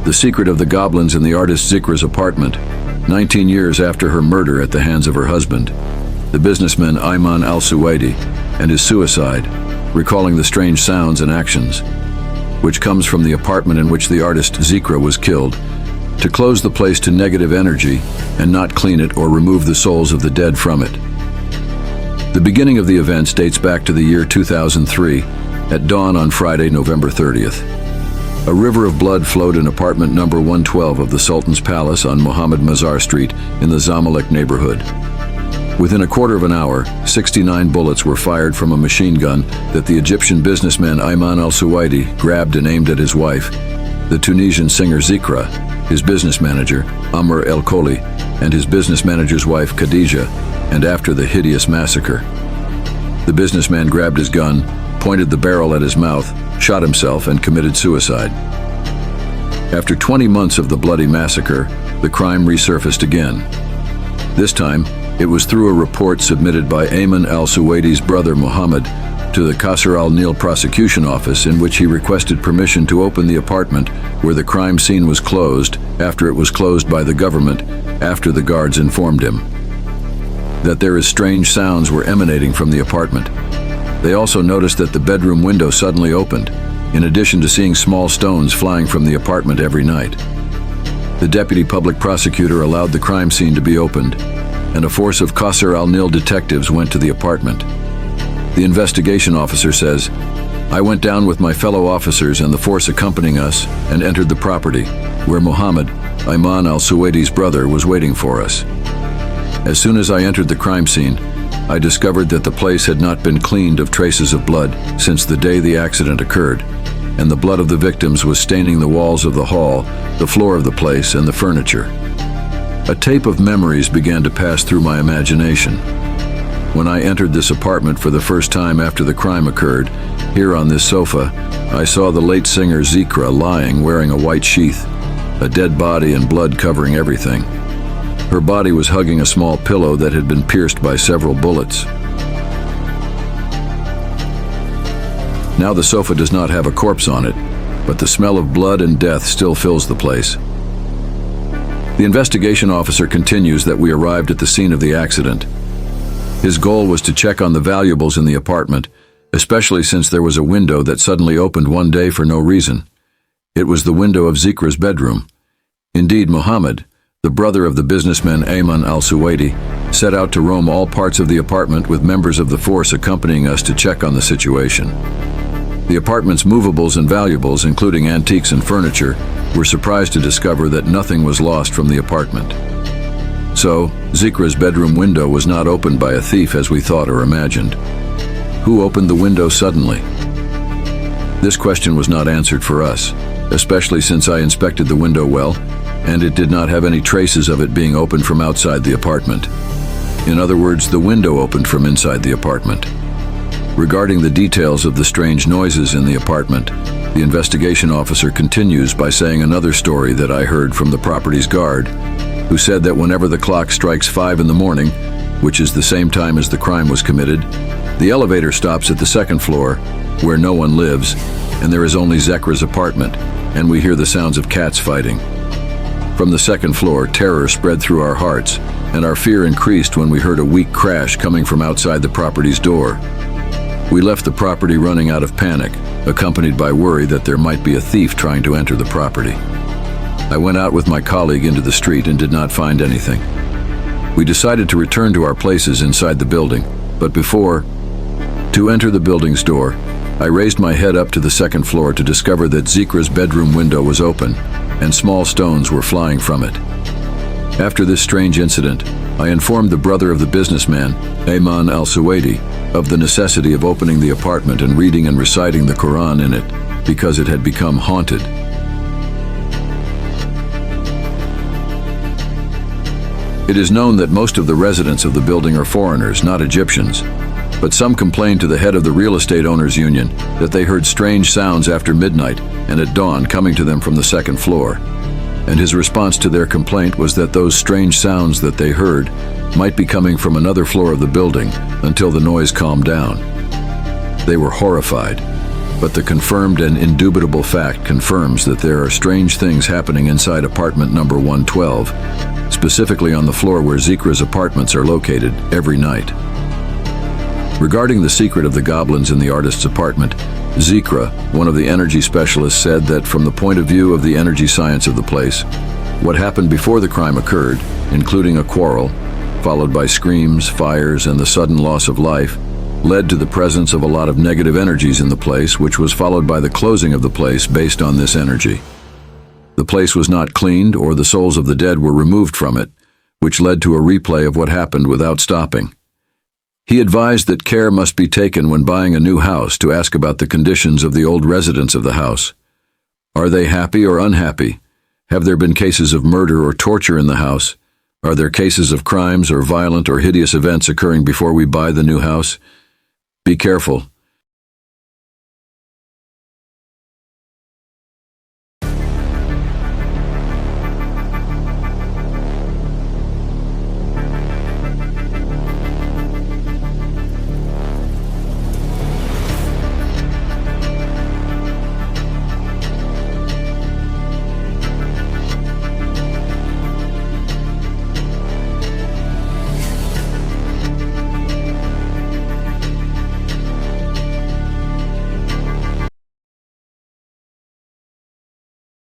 The secret of the goblins in the artist Zikra's apartment, 19 years after her murder at the hands of her husband, the businessman Ayman al-Suwaidi, and his suicide, recalling the strange sounds and actions, which comes from the apartment in which the artist Zikra was killed, to close the place to negative energy and not clean it or remove the souls of the dead from it. The beginning of the events dates back to the year 2003, at dawn on Friday, November 30th. A river of blood flowed in apartment number 112 of the Sultan's Palace on Mohammed Mazar Street in the Zamalek neighborhood. Within a quarter of an hour, 69 bullets were fired from a machine gun that the Egyptian businessman Ayman al-Suwaidi grabbed and aimed at his wife, the Tunisian singer Zikra, his business manager, Amr El-Kholi, and his business manager's wife, Khadija, and after the hideous massacre. The businessman grabbed his gun, pointed the barrel at his mouth, shot himself, and committed suicide. After 20 months of the bloody massacre, the crime resurfaced again. This time, it was through a report submitted by Ayman al-Suwaidi's brother Mohammed to the Qasr al-Nil prosecution office, in which he requested permission to open the apartment where the crime scene was closed after it was closed by the government after the guards informed him that strange sounds were emanating from the apartment. They also noticed that the bedroom window suddenly opened, in addition to seeing small stones flying from the apartment every night. The deputy public prosecutor allowed the crime scene to be opened, and a force of Qasr al-Nil detectives went to the apartment. The investigation officer says, "I went down with my fellow officers and the force accompanying us and entered the property, where Mohammed, Ayman al-Suwaidi's brother, was waiting for us. As soon as I entered the crime scene, I discovered that the place had not been cleaned of traces of blood since the day the accident occurred, and the blood of the victims was staining the walls of the hall, the floor of the place, and the furniture. A tape of memories began to pass through my imagination. When I entered this apartment for the first time after the crime occurred, here on this sofa, I saw the late singer Zikra lying wearing a white sheath, a dead body and blood covering everything. Her body was hugging a small pillow that had been pierced by several bullets. Now the sofa does not have a corpse on it, but the smell of blood and death still fills the place." The investigation officer continues that we arrived at the scene of the accident. His goal was to check on the valuables in the apartment, especially since there was a window that suddenly opened one day for no reason. It was the window of Zikra's bedroom. Indeed, Mohammed, the brother of the businessman Ayman al-Suwaidi, set out to roam all parts of the apartment with members of the force accompanying us to check on the situation. The apartment's movables and valuables, including antiques and furniture, were surprised to discover that nothing was lost from the apartment. So, Zikra's bedroom window was not opened by a thief as we thought or imagined. Who opened the window suddenly? This question was not answered for us, especially since I inspected the window well, and it did not have any traces of it being opened from outside the apartment. In other words, the window opened from inside the apartment. Regarding the details of the strange noises in the apartment, the investigation officer continues by saying another story that I heard from the property's guard, who said that whenever the clock strikes 5 in the morning, which is the same time as the crime was committed, the elevator stops at the second floor, where no one lives, and there is only Zikra's apartment, and we hear the sounds of cats fighting. From the second floor, terror spread through our hearts, and our fear increased when we heard a weak crash coming from outside the property's door. We left the property running out of panic, accompanied by worry that there might be a thief trying to enter the property. I went out with my colleague into the street and did not find anything. We decided to return to our places inside the building, but to enter the building's door, I raised my head up to the second floor to discover that Zikra's bedroom window was open, and small stones were flying from it. After this strange incident, I informed the brother of the businessman, Ayman al-Suwaidi, of the necessity of opening the apartment and reading and reciting the Quran in it, because it had become haunted. It is known that most of the residents of the building are foreigners, not Egyptians, but some complained to the head of the real estate owners union that they heard strange sounds after midnight and at dawn coming to them from the second floor. And his response to their complaint was that those strange sounds that they heard might be coming from another floor of the building until the noise calmed down. They were horrified. but the confirmed and indubitable fact confirms that there are strange things happening inside apartment number 112, specifically on the floor where Zikra's apartments are located, every night. Regarding the secret of the goblins in the artist's apartment, Zikra, one of the energy specialists, said that from the point of view of the energy science of the place, what happened before the crime occurred, including a quarrel, followed by screams, fires, and the sudden loss of life, led to the presence of a lot of negative energies in the place, which was followed by the closing of the place based on this energy. The place was not cleaned, or the souls of the dead were removed from it, which led to a replay of what happened without stopping. He advised that care must be taken when buying a new house to ask about the conditions of the old residents of the house. Are they happy or unhappy? Have there been cases of murder or torture in the house? Are there cases of crimes or violent or hideous events occurring before we buy the new house? Be careful.